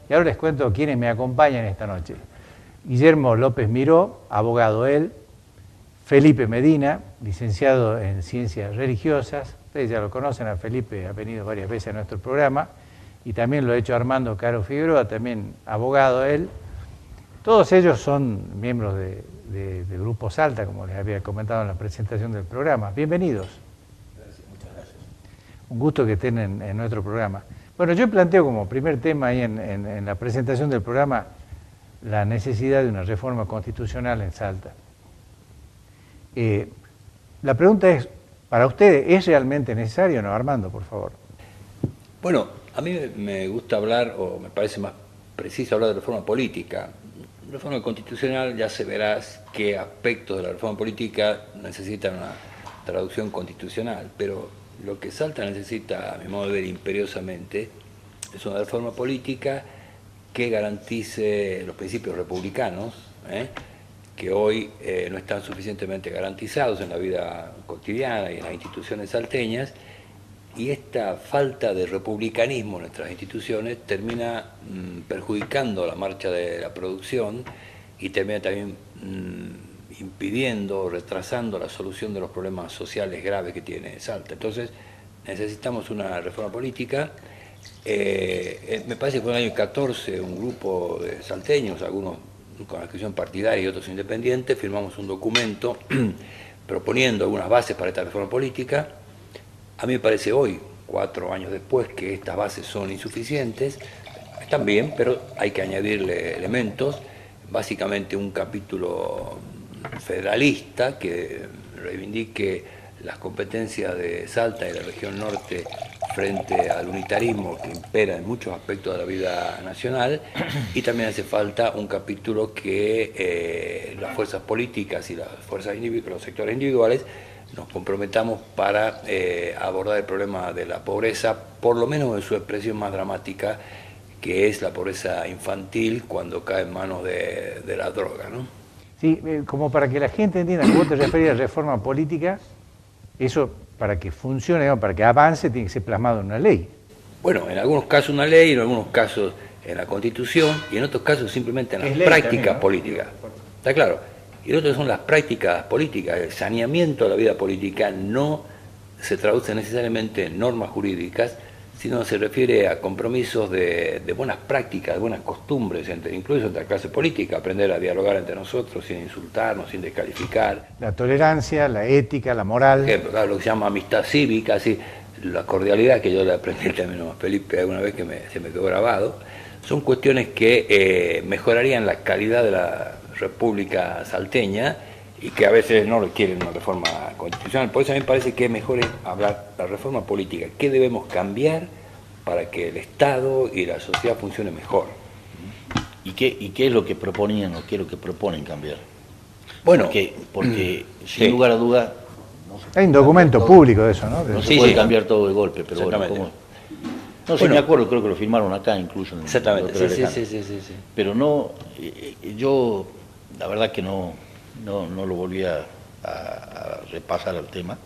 Y ahora les cuento quiénes me acompañan esta noche. Guillermo López Miró, abogado él. Felipe Medina, licenciado en Ciencias Religiosas. Ustedes ya lo conocen, a Felipe ha venido varias veces a nuestro programa. Y también lo ha hecho Armando Caro Figueroa, también abogado él. Todos ellos son miembros del Grupo Salta, como les había comentado en la presentación del programa. Bienvenidos. Gracias, muchas gracias. Un gusto que estén en nuestro programa. Bueno, yo planteo como primer tema ahí en la presentación del programa la necesidad de una reforma constitucional en Salta. La pregunta es, para ustedes, ¿es realmente necesario o no? Armando, por favor. Bueno, a mí me gusta hablar, o me parece más preciso hablar de reforma política. Reforma constitucional, ya se verá qué aspectos de la reforma política necesitan una traducción constitucional, pero lo que Salta necesita, a mi modo de ver, imperiosamente, es una reforma política que garantice los principios republicanos, que hoy no están suficientemente garantizados en la vida cotidiana y en las instituciones salteñas, y esta falta de republicanismo en nuestras instituciones termina perjudicando la marcha de la producción y termina también impidiendo o retrasando la solución de los problemas sociales graves que tiene Salta. Entonces necesitamos una reforma política. Me parece que fue en el año 14 un grupo de salteños, algunos con inscripción partidaria y otros independientes, firmamos un documento proponiendo algunas bases para esta reforma política. A mí me parece hoy, 4 años después, que estas bases son insuficientes. Están bien, pero hay que añadirle elementos, básicamente un capítulo federalista que reivindique las competencias de Salta y de la región norte frente al unitarismo que impera en muchos aspectos de la vida nacional, y también hace falta un capítulo que las fuerzas políticas y las fuerzas los sectores individuales nos comprometamos para abordar el problema de la pobreza, por lo menos en su expresión más dramática, que es la pobreza infantil cuando cae en manos de la droga, ¿no? Sí, como para que la gente entienda, como vos te referías a reforma política, eso para que funcione, para que avance, tiene que ser plasmado en una ley. Bueno, en algunos casos una ley, en algunos casos en la Constitución, y en otros casos simplemente en las prácticas también, ¿no? Políticas. ¿Está claro? Y lo otro son las prácticas políticas. El saneamiento de la vida política no se traduce necesariamente en normas jurídicas, sino se refiere a compromisos de buenas prácticas, de buenas costumbres, incluso entre la clase política, aprender a dialogar entre nosotros sin insultarnos, sin descalificar. La tolerancia, la ética, la moral. Por ejemplo, claro, lo que se llama amistad cívica, así, la cordialidad, que yo le aprendí también a Felipe alguna vez que se me quedó grabado, son cuestiones que mejorarían la calidad de la República salteña y que a veces no requieren una reforma constitucional. Por eso a mí me parece que es mejor hablar de la reforma política. ¿Qué debemos cambiar para que el Estado y la sociedad funcione mejor? ¿Y qué es lo que proponían o qué es lo que proponen cambiar? Bueno, porque sin lugar a dudas... Hay un documento público de eso, ¿no? No se puede cambiar todo de golpe, pero bueno, ¿cómo? No sé, me acuerdo, creo que lo firmaron acá incluso. Exactamente, sí. Pero no, yo la verdad que no lo volví a repasar al tema,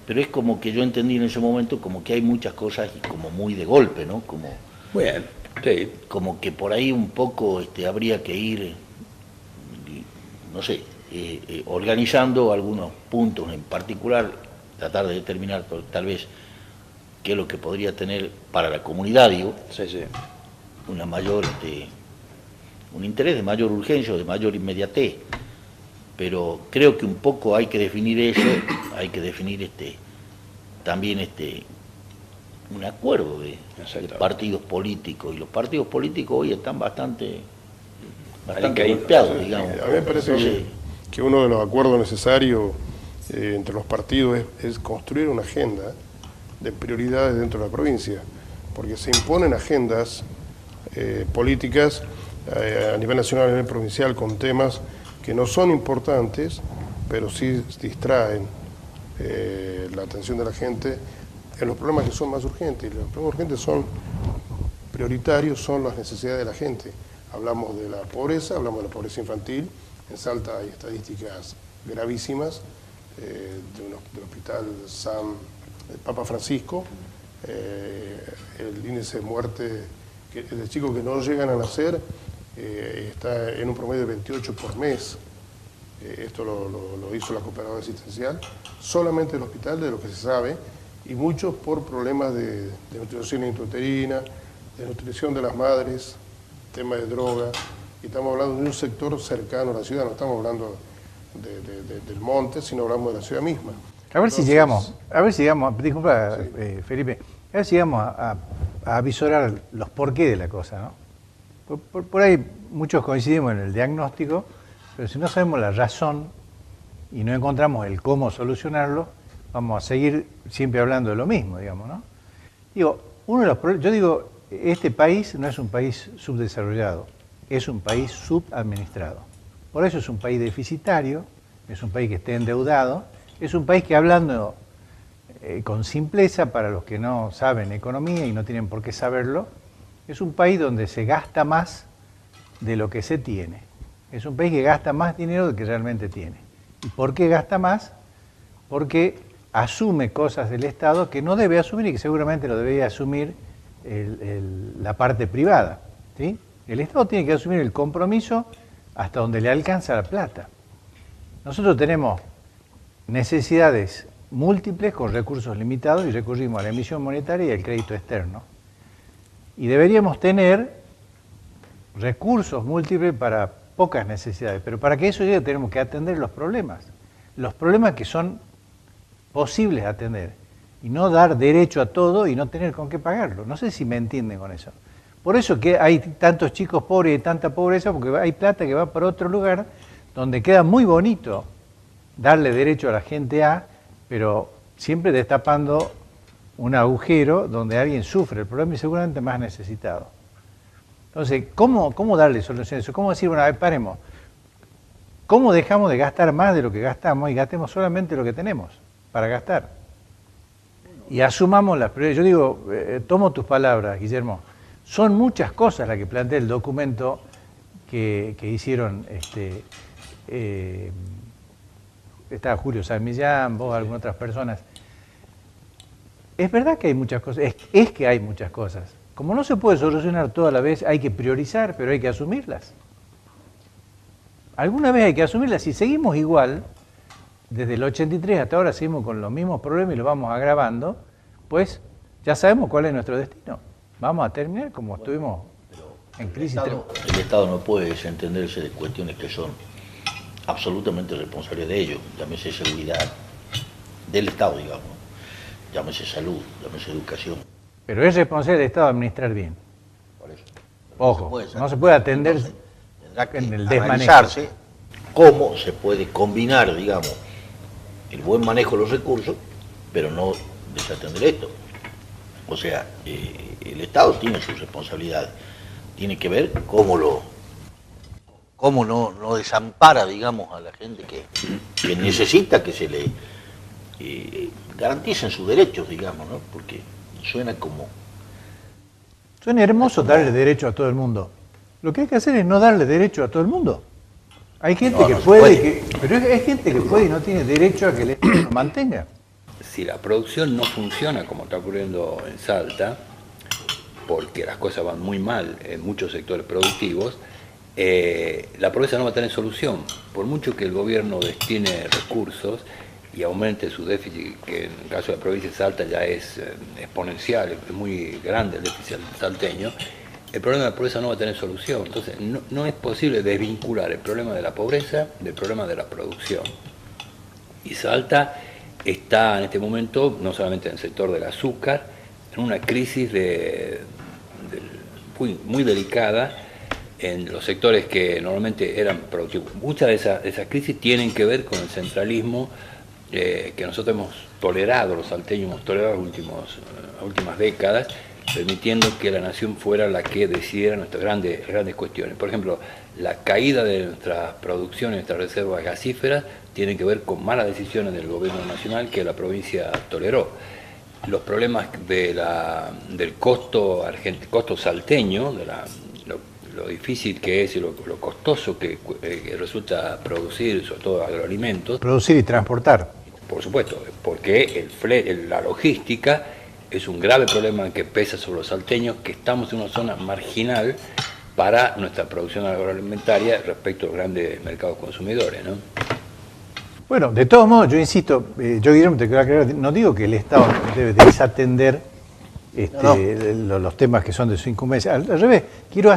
pero es como que yo entendí en ese momento como que hay muchas cosas y como muy de golpe, ¿no? Como, bien, sí. Como que por ahí un poco habría que ir, no sé, organizando algunos puntos en particular, tratar de determinar tal vez qué es lo que podría tener para la comunidad, digo, una mayor, un interés de mayor urgencia o de mayor inmediatez. Pero creo que un poco hay que definir eso, hay que definir también un acuerdo de partidos políticos, y los partidos políticos hoy están bastante golpeados, digamos. A mí me parece que uno de los acuerdos necesarios entre los partidos es construir una agenda de prioridades dentro de la provincia, porque se imponen agendas políticas a nivel nacional, a nivel provincial, con temas que no son importantes, pero sí distraen la atención de la gente en los problemas que son más urgentes. Y los problemas urgentes son prioritarios, son las necesidades de la gente. Hablamos de la pobreza, hablamos de la pobreza infantil. En Salta hay estadísticas gravísimas del Hospital Papa Francisco. El índice de muerte de chicos que no llegan a nacer, está en un promedio de 28 por mes. Esto lo hizo la cooperadora asistencial, solamente el hospital, de lo que se sabe, y muchos por problemas de nutrición intrauterina, de nutrición de las madres, tema de droga, y estamos hablando de un sector cercano a la ciudad, no estamos hablando del monte, sino hablamos de la ciudad misma. A ver si llegamos, disculpa, sí. Felipe, a ver si llegamos a avisorar los porqués de la cosa, ¿no? Por ahí muchos coincidimos en el diagnóstico, pero si no sabemos la razón y no encontramos el cómo solucionarlo, vamos a seguir siempre hablando de lo mismo, digamos, ¿no? Digo, yo digo, este país no es un país subdesarrollado, es un país subadministrado. Por eso es un país deficitario, es un país que esté endeudado, es un país que, hablando con simpleza para los que no saben economía y no tienen por qué saberlo, es un país donde se gasta más de lo que se tiene. Es un país que gasta más dinero del que realmente tiene. ¿Y por qué gasta más? Porque asume cosas del Estado que no debe asumir y que seguramente lo debería asumir la parte privada, ¿sí? El Estado tiene que asumir el compromiso hasta donde le alcanza la plata. Nosotros tenemos necesidades múltiples con recursos limitados y recurrimos a la emisión monetaria y al crédito externo. Y deberíamos tener recursos múltiples para pocas necesidades, pero para que eso llegue tenemos que atender los problemas que son posibles de atender, y no dar derecho a todo y no tener con qué pagarlo. No sé si me entienden con eso. Por eso que hay tantos chicos pobres y tanta pobreza, porque hay plata que va para otro lugar donde queda muy bonito darle derecho a la gente A, pero siempre destapando un agujero donde alguien sufre el problema y seguramente más necesitado. Entonces, ¿cómo darle solución a eso? ¿Cómo decir, bueno, a ver, paremos? ¿Cómo dejamos de gastar más de lo que gastamos y gastemos solamente lo que tenemos para gastar? Y asumamos las prioridades. Yo digo, tomo tus palabras, Guillermo, son muchas cosas las que plantea el documento que hicieron, estaba Julio San Millán, vos, algunas otras personas. Es verdad que hay muchas cosas, es que hay muchas cosas. Como no se puede solucionar toda la vez, hay que priorizar, pero hay que asumirlas. Alguna vez hay que asumirlas. Si seguimos igual, desde el 83 hasta ahora seguimos con los mismos problemas y los vamos agravando, pues ya sabemos cuál es nuestro destino. Vamos a terminar como estuvimos en crisis. El Estado no puede desentenderse de cuestiones que son absolutamente responsables de ellos. Llámese seguridad del Estado, digamos. Llámese salud, llámese educación. Pero es responsable del Estado administrar bien. Por eso. Ojo, no se puede atender. Entonces, tendrá que en el desmanejo. analizarse cómo se puede combinar, digamos, el buen manejo de los recursos, pero no desatender esto. O sea, el Estado tiene sus responsabilidades, tiene que ver cómo no desampara, digamos, a la gente que necesita que se le garanticen sus derechos, digamos, ¿no? Porque suena hermoso darle derecho a todo el mundo. Lo que hay que hacer es no darle derecho a todo el mundo. Hay gente que puede, pero hay gente que puede y no tiene derecho a que el Estado lo mantenga. Si la producción no funciona como está ocurriendo en Salta, porque las cosas van muy mal en muchos sectores productivos, la pobreza no va a tener solución. Por mucho que el gobierno destine recursos y aumente su déficit, que en el caso de la provincia de Salta ya es exponencial, es muy grande el déficit salteño, el problema de la pobreza no va a tener solución. Entonces no es posible desvincular el problema de la pobreza del problema de la producción. Y Salta está en este momento, no solamente en el sector del azúcar, en una crisis muy delicada en los sectores que normalmente eran productivos. Muchas de esas crisis tienen que ver con el centralismo que nosotros hemos tolerado, los salteños hemos tolerado las últimas décadas, permitiendo que la nación fuera la que decidiera nuestras grandes cuestiones. Por ejemplo, la caída de nuestras producciones, nuestras reservas gasíferas, tiene que ver con malas decisiones del gobierno nacional que la provincia toleró. Los problemas del costo salteño, lo difícil que es y lo costoso que resulta producir, sobre todo agroalimentos. Producir y transportar. Por supuesto, porque la logística es un grave problema que pesa sobre los salteños, que estamos en una zona marginal para nuestra producción agroalimentaria respecto a los grandes mercados consumidores, ¿no? Bueno, de todos modos, yo insisto, yo Guillermo, te quiero aclarar, no digo que el Estado debe desatender los temas que son de su incumbencia. Al revés, quiero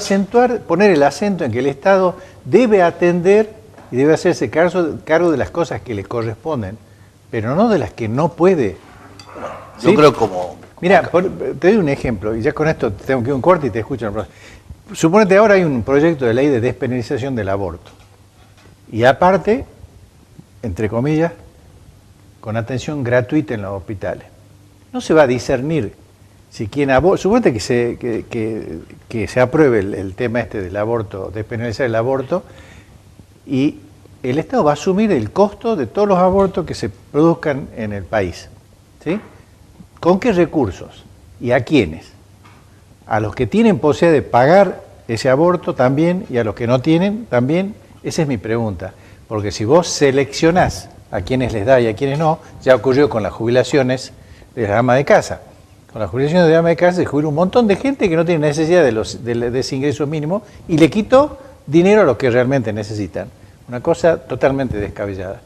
poner el acento en que el Estado debe atender y debe hacerse cargo de las cosas que le corresponden, pero no de las que no puede. Yo creo como... Mira, te doy un ejemplo, y ya con esto tengo que ir a un corte y te escucho. Suponete ahora hay un proyecto de ley de despenalización del aborto. Y aparte, entre comillas, con atención gratuita en los hospitales. No se va a discernir si quien aborta, suponete que se apruebe el tema este del aborto, despenalizar el aborto, y el Estado va a asumir el costo de todos los abortos que se produzcan en el país. ¿Sí? ¿Con qué recursos? ¿Y a quiénes? A los que tienen posibilidad de pagar ese aborto también, y a los que no tienen también. Esa es mi pregunta. Porque si vos seleccionás a quienes les da y a quienes no, ya ocurrió con las jubilaciones de las amas de casa. Con las jubilaciones de amas de casa se jubiló un montón de gente que no tiene necesidad de ese ingreso mínimo y le quitó dinero a los que realmente necesitan. Una cosa totalmente descabellada.